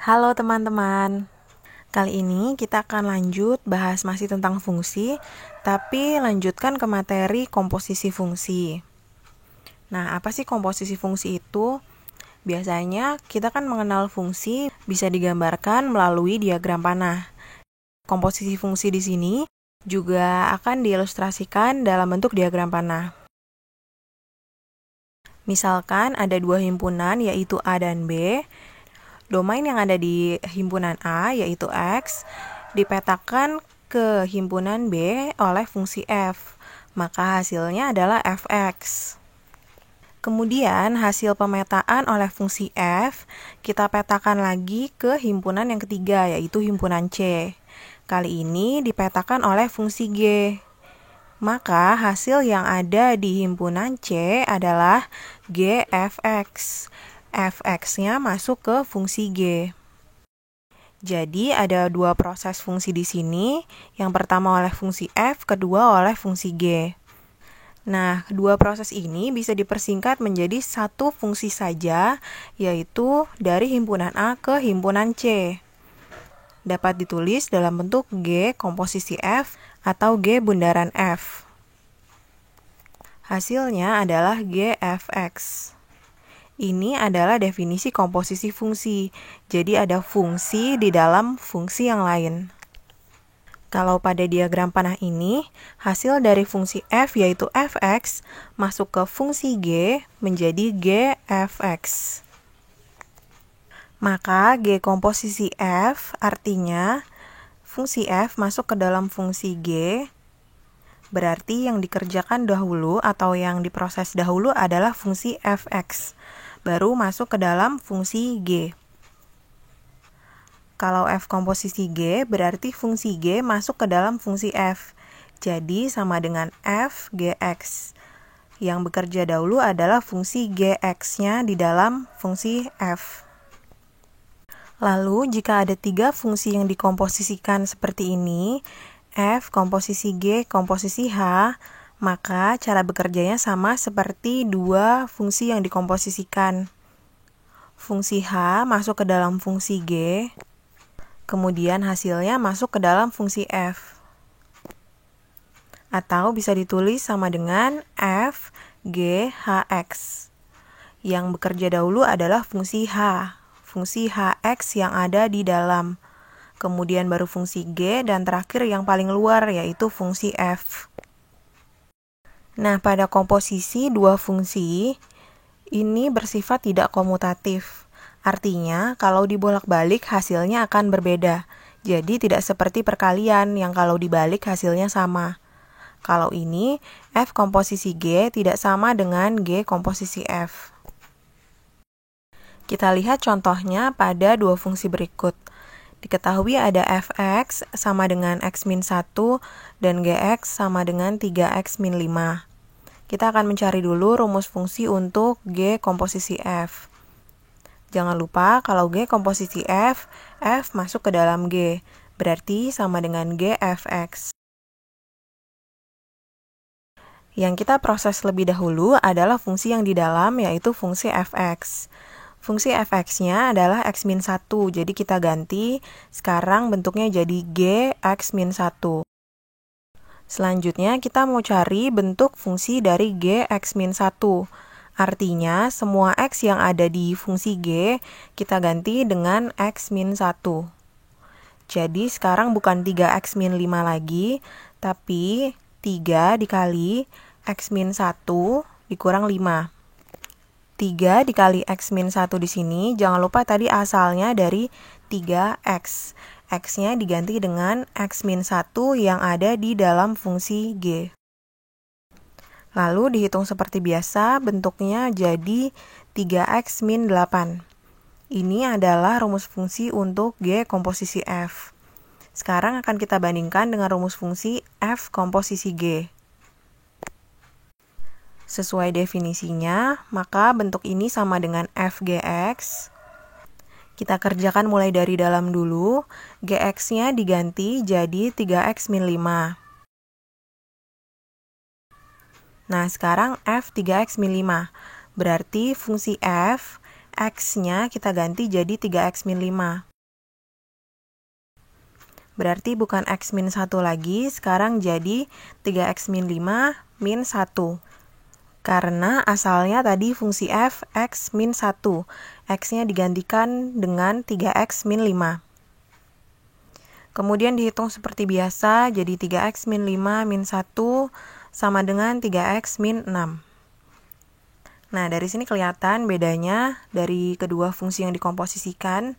Halo teman-teman, kali ini kita akan lanjut bahas masih tentang fungsi, tapi lanjutkan ke materi komposisi fungsi. Nah, apa sih komposisi fungsi itu? Biasanya kita kan mengenal fungsi bisa digambarkan melalui diagram panah. Komposisi fungsi di sini juga akan diilustrasikan dalam bentuk diagram panah. Misalkan ada dua himpunan yaitu A dan B. Domain yang ada di himpunan A, yaitu X, dipetakan ke himpunan B oleh fungsi F. Maka hasilnya adalah Fx. Kemudian hasil pemetaan oleh fungsi F, kita petakan lagi ke himpunan yang ketiga, yaitu himpunan C. Kali ini dipetakan oleh fungsi G. Maka hasil yang ada di himpunan C adalah Gfx. Fx-nya masuk ke fungsi G. Jadi ada dua proses fungsi di sini. Yang pertama oleh fungsi F, kedua oleh fungsi G. Nah, dua proses ini bisa dipersingkat menjadi satu fungsi saja, yaitu dari himpunan A ke himpunan C. Dapat ditulis dalam bentuk G komposisi F atau G bundaran F. Hasilnya adalah Gfx. Ini adalah definisi komposisi fungsi. Jadi ada fungsi di dalam fungsi yang lain. Kalau pada diagram panah ini, hasil dari fungsi f yaitu fx masuk ke fungsi g menjadi gfx. Maka g komposisi f artinya fungsi f masuk ke dalam fungsi g, berarti yang dikerjakan dahulu atau yang diproses dahulu adalah fungsi fx. Baru masuk ke dalam fungsi G. Kalau F komposisi G, berarti fungsi G masuk ke dalam fungsi F. Jadi sama dengan F Gx. Yang bekerja dahulu adalah fungsi Gx-nya di dalam fungsi F. Lalu jika ada tiga fungsi yang dikomposisikan seperti ini, F komposisi G komposisi H, maka cara bekerjanya sama seperti dua fungsi yang dikomposisikan. Fungsi H masuk ke dalam fungsi G, kemudian hasilnya masuk ke dalam fungsi F. Atau bisa ditulis sama dengan F, G, Hx. Yang bekerja dahulu adalah fungsi Hx yang ada di dalam. Kemudian baru fungsi G, dan terakhir yang paling luar yaitu fungsi F. Nah, pada komposisi dua fungsi, ini bersifat tidak komutatif. Artinya, kalau dibolak-balik hasilnya akan berbeda. Jadi, tidak seperti perkalian yang kalau dibalik hasilnya sama. Kalau ini, F komposisi G tidak sama dengan G komposisi F. Kita lihat contohnya pada dua fungsi berikut. Diketahui ada fx sama dengan x-1 dan gx sama dengan 3x-5. Kita akan mencari dulu rumus fungsi untuk G komposisi F. Jangan lupa kalau G komposisi F, F masuk ke dalam G, berarti sama dengan Gfx. Yang kita proses lebih dahulu adalah fungsi yang di dalam, yaitu fungsi fx. Fungsi fx-nya adalah x-1, jadi kita ganti, sekarang bentuknya jadi Gx-1. Selanjutnya kita mau cari bentuk fungsi dari Gx-1. Artinya semua x yang ada di fungsi G kita ganti dengan x-1. Jadi sekarang bukan 3x-5 lagi, tapi 3 dikali x-1 dikurang 5. 3 dikali x-1 di sini, jangan lupa tadi asalnya dari 3x. X-nya diganti dengan x-1 yang ada di dalam fungsi G. Lalu dihitung seperti biasa, bentuknya jadi 3x-8. Ini adalah rumus fungsi untuk G komposisi F. Sekarang akan kita bandingkan dengan rumus fungsi F komposisi G. Sesuai definisinya, maka bentuk ini sama dengan Fgx. Kita kerjakan mulai dari dalam dulu. Gx-nya diganti jadi 3x-5. Nah, sekarang F 3x-5. Berarti fungsi F, X-nya kita ganti jadi 3x-5. Berarti bukan X min 1 lagi, sekarang jadi 3X min 5 min 1. Karena asalnya tadi fungsi f X min 1. X-nya digantikan dengan 3X min 5. Kemudian dihitung seperti biasa, jadi 3X min 5 min 1 sama dengan 3X min 6. Nah, dari sini kelihatan bedanya dari kedua fungsi yang dikomposisikan.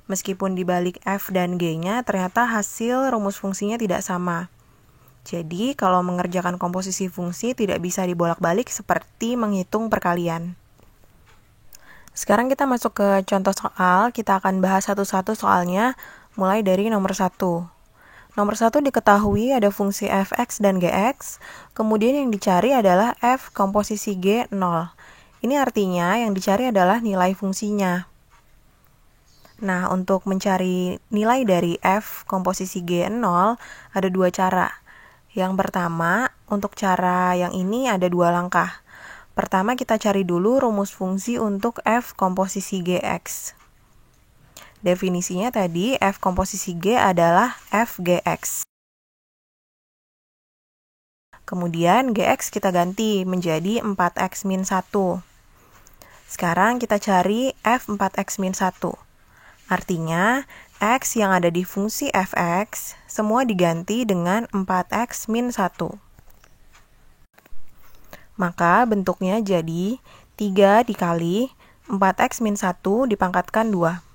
Meskipun dibalik f dan g-nya, ternyata hasil rumus fungsinya tidak sama. Jadi, kalau mengerjakan komposisi fungsi tidak bisa dibolak-balik seperti menghitung perkalian. Sekarang kita masuk ke contoh soal, kita akan bahas satu-satu soalnya, mulai dari nomor 1. Nomor 1 diketahui ada fungsi fx dan gx, kemudian yang dicari adalah f komposisi g 0. Ini artinya yang dicari adalah nilai fungsinya. Nah, untuk mencari nilai dari f komposisi g 0, ada dua cara. Yang pertama, untuk cara yang ini ada dua langkah. Pertama, kita cari dulu rumus fungsi untuk f komposisi gx. Definisinya tadi, f komposisi G adalah fGx. Kemudian Gx kita ganti menjadi 4X min 1. Sekarang kita cari f 4X min 1. Artinya, X yang ada di fungsi fx semua diganti dengan 4X min 1. Maka bentuknya jadi 3 dikali 4X min 1 dipangkatkan 2.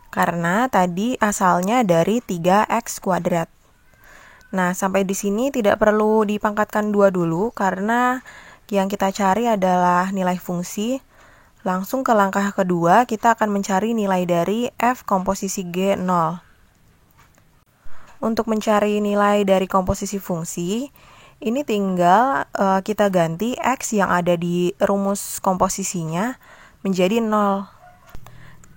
Karena tadi asalnya dari 3x kuadrat. Nah, sampai di sini tidak perlu dipangkatkan 2 dulu, karena yang kita cari adalah nilai fungsi. Langsung ke langkah kedua, kita akan mencari nilai dari f komposisi g 0. Untuk mencari nilai dari komposisi fungsi, ini tinggal kita ganti x yang ada di rumus komposisinya menjadi 0.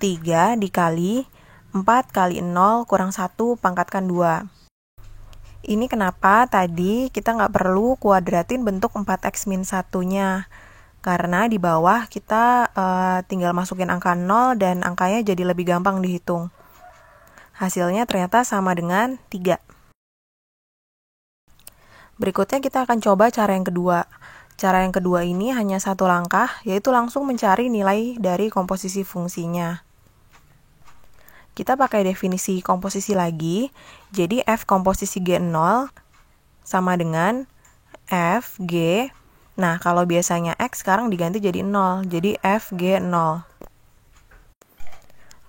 3 dikali 4 kali 0 kurang 1 pangkatkan 2. Ini kenapa tadi kita nggak perlu kuadratin bentuk 4x min 1-nya. Karena di bawah kita tinggal masukin angka 0 dan angkanya jadi lebih gampang dihitung. Hasilnya ternyata sama dengan 3. Berikutnya kita akan coba cara yang kedua. Cara yang kedua ini hanya satu langkah, yaitu langsung mencari nilai dari komposisi fungsinya. Kita pakai definisi komposisi lagi, jadi f komposisi G0 sama dengan f G. Nah, kalau biasanya x sekarang diganti jadi 0, jadi f G0.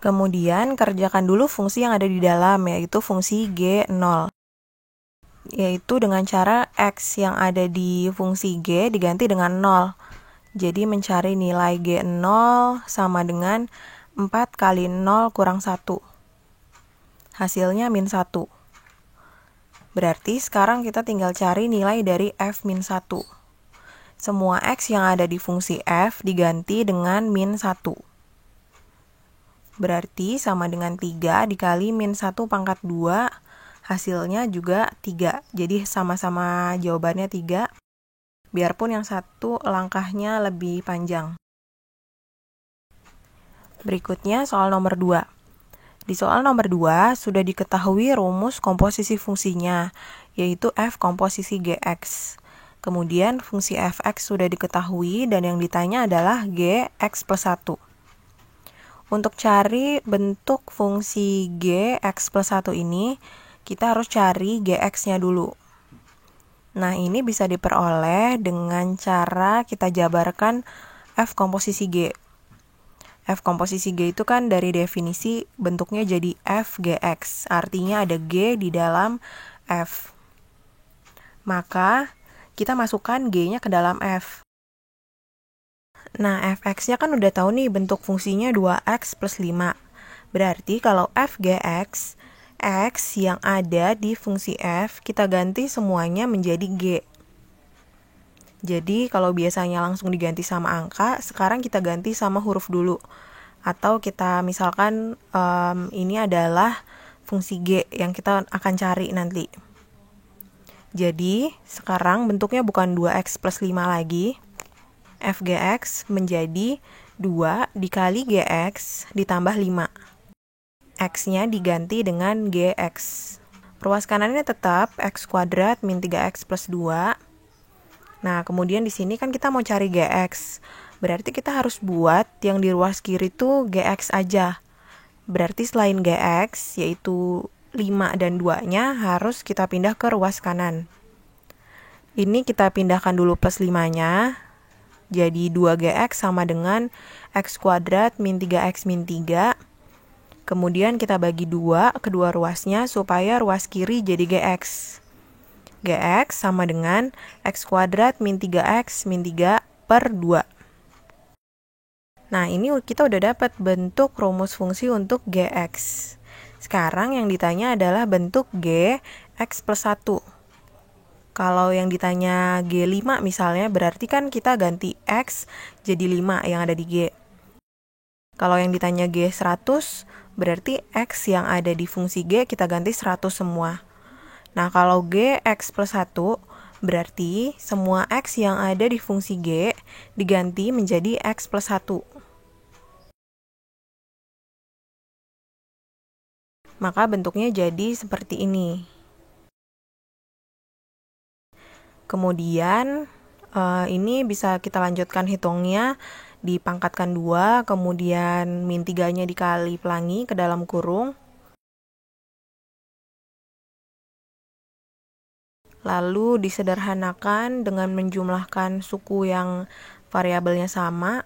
Kemudian kerjakan dulu fungsi yang ada di dalam, yaitu fungsi G0. Yaitu dengan cara x yang ada di fungsi G diganti dengan 0. Jadi mencari nilai G0 sama dengan 4 kali 0 kurang 1. Hasilnya min 1. Berarti sekarang kita tinggal cari nilai dari f min 1. Semua x yang ada di fungsi f diganti dengan min 1. Berarti sama dengan 3 dikali min 1 pangkat 2. Hasilnya juga 3. Jadi sama-sama jawabannya 3. Biarpun yang satu langkahnya lebih panjang. Berikutnya soal nomor 2. Di soal nomor 2 sudah diketahui rumus komposisi fungsinya, yaitu f komposisi gx. Kemudian fungsi fx sudah diketahui dan yang ditanya adalah gx plus 1. Untuk cari bentuk fungsi gx plus 1 ini, kita harus cari gx-nya dulu. Nah, ini bisa diperoleh dengan cara kita jabarkan f komposisi g. F komposisi G itu kan dari definisi bentuknya jadi fGx, artinya ada G di dalam F. Maka kita masukkan G-nya ke dalam F. Nah, fx-nya kan udah tahu nih bentuk fungsinya 2x plus 5. Berarti kalau fGx, x yang ada di fungsi F, kita ganti semuanya menjadi G. Jadi kalau biasanya langsung diganti sama angka, sekarang kita ganti sama huruf dulu. Atau kita misalkan ini adalah fungsi G yang kita akan cari nanti. Jadi sekarang bentuknya bukan 2x plus 5 lagi. fGx menjadi 2 dikali gx ditambah 5. X-nya diganti dengan gx. Ruas kanannya tetap x kuadrat min 3x plus 2. Nah, kemudian di sini kan kita mau cari gx. Berarti kita harus buat yang di ruas kiri itu gx aja. Berarti selain gx, yaitu 5 dan 2-nya harus kita pindah ke ruas kanan. Ini kita pindahkan dulu plus 5-nya. Jadi 2gx sama dengan x kuadrat min 3x min 3. Kemudian kita bagi 2 kedua ruasnya supaya ruas kiri jadi gx. Gx sama dengan x kuadrat min 3x min 3 per 2. Nah, ini kita udah dapat bentuk rumus fungsi untuk gx. Sekarang yang ditanya adalah bentuk g x plus 1. Kalau yang ditanya G5 misalnya, berarti kan kita ganti X jadi 5 yang ada di G. Kalau yang ditanya G100, berarti X yang ada di fungsi G kita ganti 100 semua. Nah, kalau G X plus 1, berarti semua X yang ada di fungsi G diganti menjadi X plus 1. Maka bentuknya jadi seperti ini. Kemudian ini bisa kita lanjutkan hitungnya, dipangkatkan 2, kemudian min 3-nya dikali pelangi ke dalam kurung. Lalu disederhanakan dengan menjumlahkan suku yang variabelnya sama.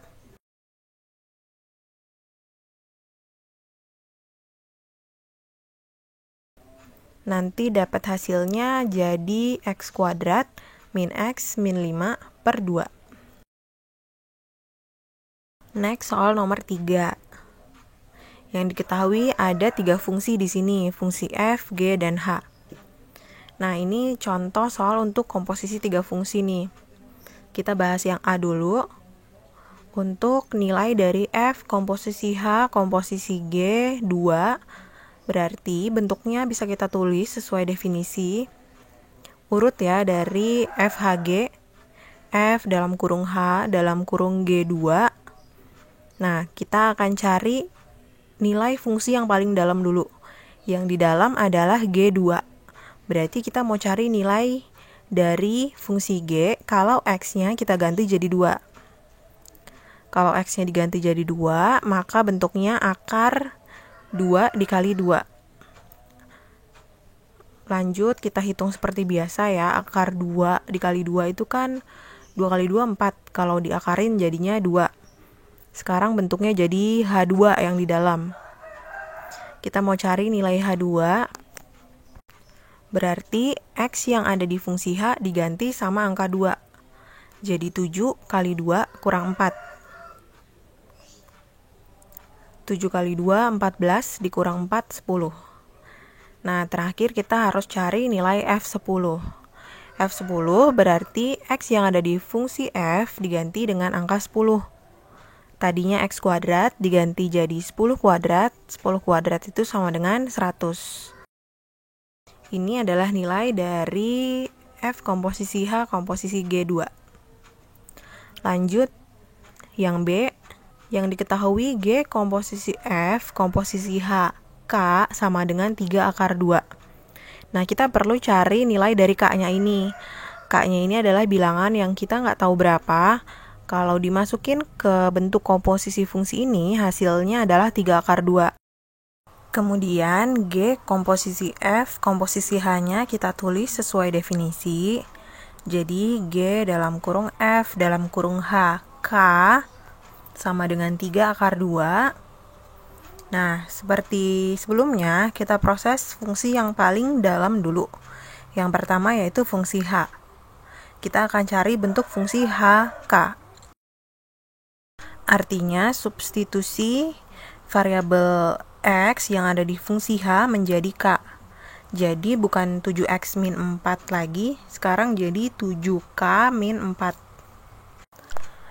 Nanti dapat hasilnya jadi x kuadrat min x min 5 per 2. Next, soal nomor 3. Yang diketahui ada 3 fungsi di sini, fungsi f, g, dan h. Nah, ini contoh soal untuk komposisi 3 fungsi nih. Kita bahas yang A dulu. Untuk nilai dari f komposisi h komposisi g 2, berarti bentuknya bisa kita tulis sesuai definisi. Urut ya dari FHG, F dalam kurung H dalam kurung G2. Nah, kita akan cari nilai fungsi yang paling dalam dulu. Yang di dalam adalah G2. Berarti kita mau cari nilai dari fungsi G kalau X-nya kita ganti jadi 2. Kalau X-nya diganti jadi 2, maka bentuknya akar 2 dikali 2. Lanjut, kita hitung seperti biasa ya. Akar 2 dikali 2 itu kan 2 kali 2, 4. Kalau diakarin jadinya 2. Sekarang bentuknya jadi H2 yang di dalam. Kita mau cari nilai H2. Berarti X yang ada di fungsi H diganti sama angka 2. Jadi 7 kali 2 kurang 4. 7 kali 2, 14, dikurang 4, 10. Nah, terakhir kita harus cari nilai F10. F10 berarti X yang ada di fungsi F diganti dengan angka 10. Tadinya X kuadrat diganti jadi 10 kuadrat. 10 kuadrat itu sama dengan 100. Ini adalah nilai dari F komposisi H komposisi G2. Lanjut, yang B. Yang diketahui G komposisi F komposisi H K sama dengan 3 akar 2. Nah, kita perlu cari nilai dari K-nya ini. K-nya ini adalah bilangan yang kita nggak tahu berapa. Kalau dimasukin ke bentuk komposisi fungsi ini, hasilnya adalah 3 akar 2. Kemudian, G komposisi F, komposisi H-nya kita tulis sesuai definisi. Jadi, G dalam kurung F dalam kurung H, K sama dengan 3 akar 2. Nah, seperti sebelumnya, kita proses fungsi yang paling dalam dulu. Yang pertama yaitu fungsi H. Kita akan cari bentuk fungsi HK. Artinya, substitusi variabel X yang ada di fungsi H menjadi K. Jadi, bukan 7X min 4 lagi, sekarang jadi 7K min 4.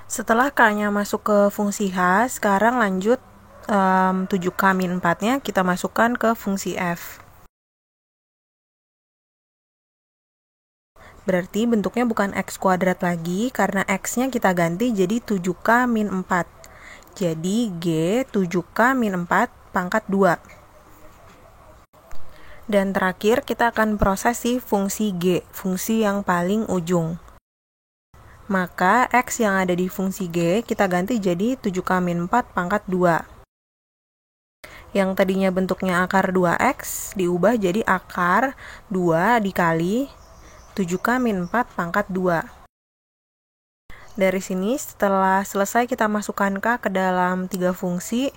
Setelah K-nya masuk ke fungsi H, sekarang lanjut 7K min 4-nya kita masukkan ke fungsi F. Berarti bentuknya bukan X kuadrat lagi, karena X-nya kita ganti jadi 7K min 4. Jadi G 7K min 4 pangkat 2. Dan terakhir kita akan proses si fungsi G, fungsi yang paling ujung. Maka X yang ada di fungsi G kita ganti jadi 7K-4 pangkat 2. Yang tadinya bentuknya akar 2X diubah jadi akar 2 dikali 7K-4 pangkat 2. Dari sini setelah selesai kita masukkan K ke dalam 3 fungsi,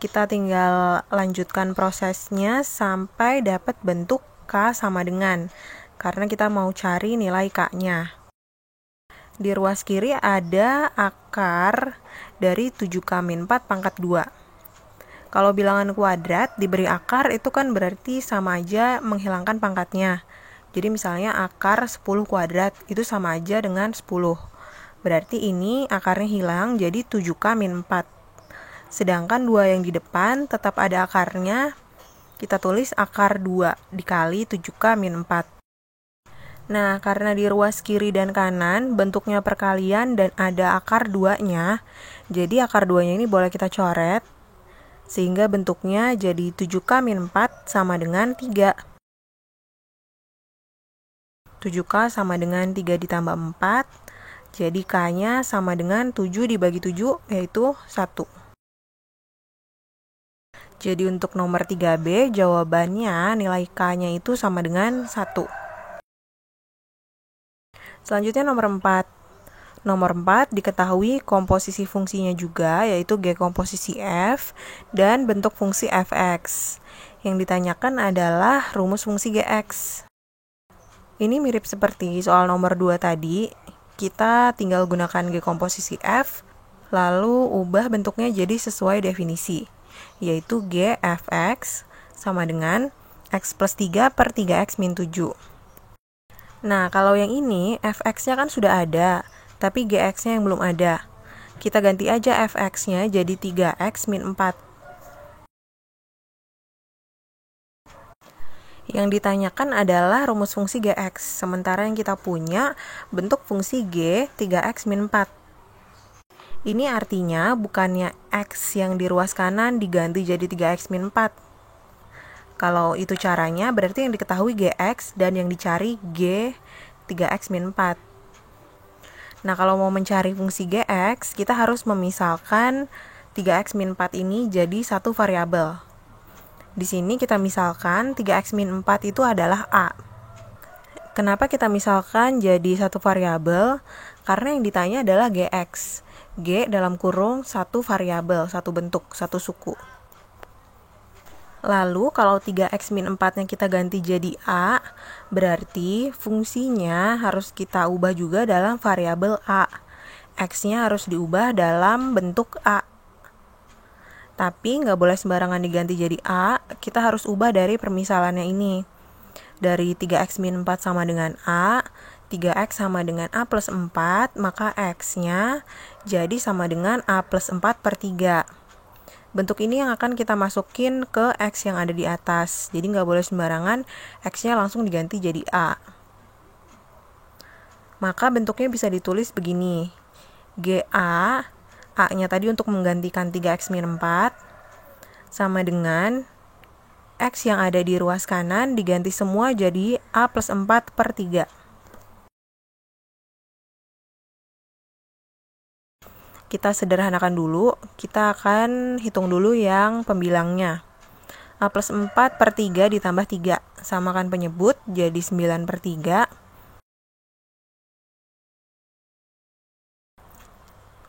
kita tinggal lanjutkan prosesnya sampai dapat bentuk K sama dengan, karena kita mau cari nilai K-nya. Di ruas kiri ada akar dari 7K-4 pangkat 2. Kalau bilangan kuadrat diberi akar itu kan berarti sama aja menghilangkan pangkatnya. Jadi misalnya akar 10 kuadrat itu sama aja dengan 10. Berarti ini akarnya hilang jadi 7K-4. Sedangkan 2 yang di depan tetap ada akarnya. Kita tulis akar 2 dikali 7K-4. Nah, karena di ruas kiri dan kanan bentuknya perkalian dan ada akar 2-nya, jadi akar 2-nya ini boleh kita coret, sehingga bentuknya jadi 7K-4 sama dengan 3. 7K sama dengan 3 ditambah 4, jadi K-nya sama dengan 7 dibagi 7, yaitu 1. Jadi untuk nomor 3B, jawabannya nilai K-nya itu sama dengan 1. Selanjutnya nomor 4. Nomor 4 diketahui komposisi fungsinya juga, yaitu G komposisi F dan bentuk fungsi fx. Yang ditanyakan adalah rumus fungsi Gx. Ini mirip seperti soal nomor 2 tadi. Kita tinggal gunakan G komposisi F, lalu ubah bentuknya jadi sesuai definisi, yaitu G fx sama dengan X plus 3 per 3X min 7. Nah, kalau yang ini, fx-nya kan sudah ada, tapi gx-nya yang belum ada. Kita ganti aja fx-nya jadi 3x min 4. Yang ditanyakan adalah rumus fungsi gx, sementara yang kita punya bentuk fungsi g 3x min 4. Ini artinya bukannya x yang di ruas kanan diganti jadi 3x min 4. Kalau itu caranya, berarti yang diketahui Gx dan yang dicari G 3x min 4. Nah, kalau mau mencari fungsi Gx, kita harus memisalkan 3x min 4 ini jadi satu variabel. Di sini kita misalkan 3x min 4 itu adalah A. Kenapa kita misalkan jadi satu variabel? Karena yang ditanya adalah Gx. G dalam kurung satu variabel, satu bentuk, satu suku. Lalu kalau 3x min 4-nya kita ganti jadi A, berarti fungsinya harus kita ubah juga dalam variabel A. X-nya harus diubah dalam bentuk A. Tapi nggak boleh sembarangan diganti jadi A, kita harus ubah dari permisalannya ini. Dari 3x min 4 sama dengan A, 3x sama dengan A plus 4, maka X-nya jadi sama dengan A plus 4 per 3. Bentuk ini yang akan kita masukin ke X yang ada di atas. Jadi nggak boleh sembarangan X-nya langsung diganti jadi A. Maka bentuknya bisa ditulis begini. GA, A-nya tadi untuk menggantikan 3x min 4, sama dengan X yang ada di ruas kanan diganti semua jadi A plus 4 per 3. Kita sederhanakan dulu, kita akan hitung dulu yang pembilangnya. A plus 4 per 3 ditambah 3, samakan penyebut jadi 9 per 3.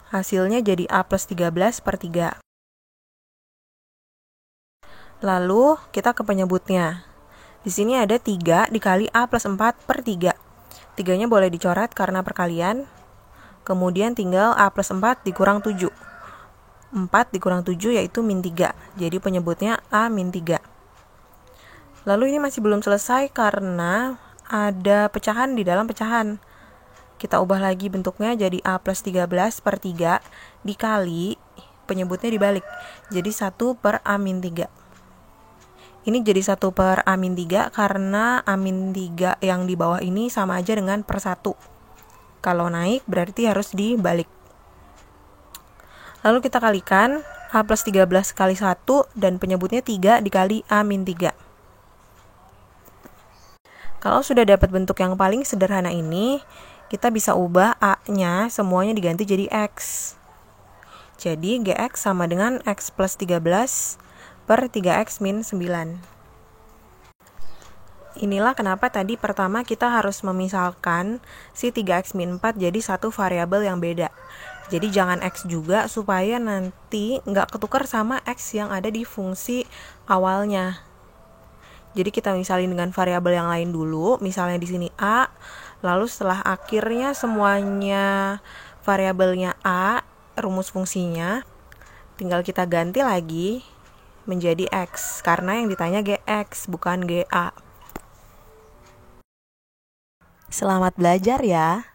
Hasilnya jadi A plus 13 per 3. Lalu kita ke penyebutnya. Di sini ada 3 dikali A plus 4 per 3. 3-nya boleh dicoret karena perkalian. Kemudian tinggal A plus 4 dikurang 7. 4 dikurang 7 yaitu min 3. Jadi penyebutnya A min 3. Lalu ini masih belum selesai karena ada pecahan di dalam pecahan. Kita ubah lagi bentuknya jadi A plus 13 per 3 dikali, penyebutnya dibalik. Jadi 1 per A min 3. Ini jadi 1 per A min 3 karena A min 3 yang di bawah ini sama aja dengan per 1. Kalau naik berarti harus dibalik. Lalu kita kalikan A plus 13 kali 1 dan penyebutnya 3 dikali A min 3. Kalau sudah dapat bentuk yang paling sederhana ini, kita bisa ubah A-nya semuanya diganti jadi X. Jadi GX sama dengan X plus 13 per 3X min 9. Inilah kenapa tadi pertama kita harus memisalkan si 3X min 4 jadi satu variabel yang beda. Jadi jangan X juga supaya nanti nggak ketukar sama X yang ada di fungsi awalnya. Jadi kita misalin dengan variabel yang lain dulu, misalnya di sini A, lalu setelah akhirnya semuanya variabelnya A, rumus fungsinya, tinggal kita ganti lagi menjadi X, karena yang ditanya GX, bukan GA. Selamat belajar ya!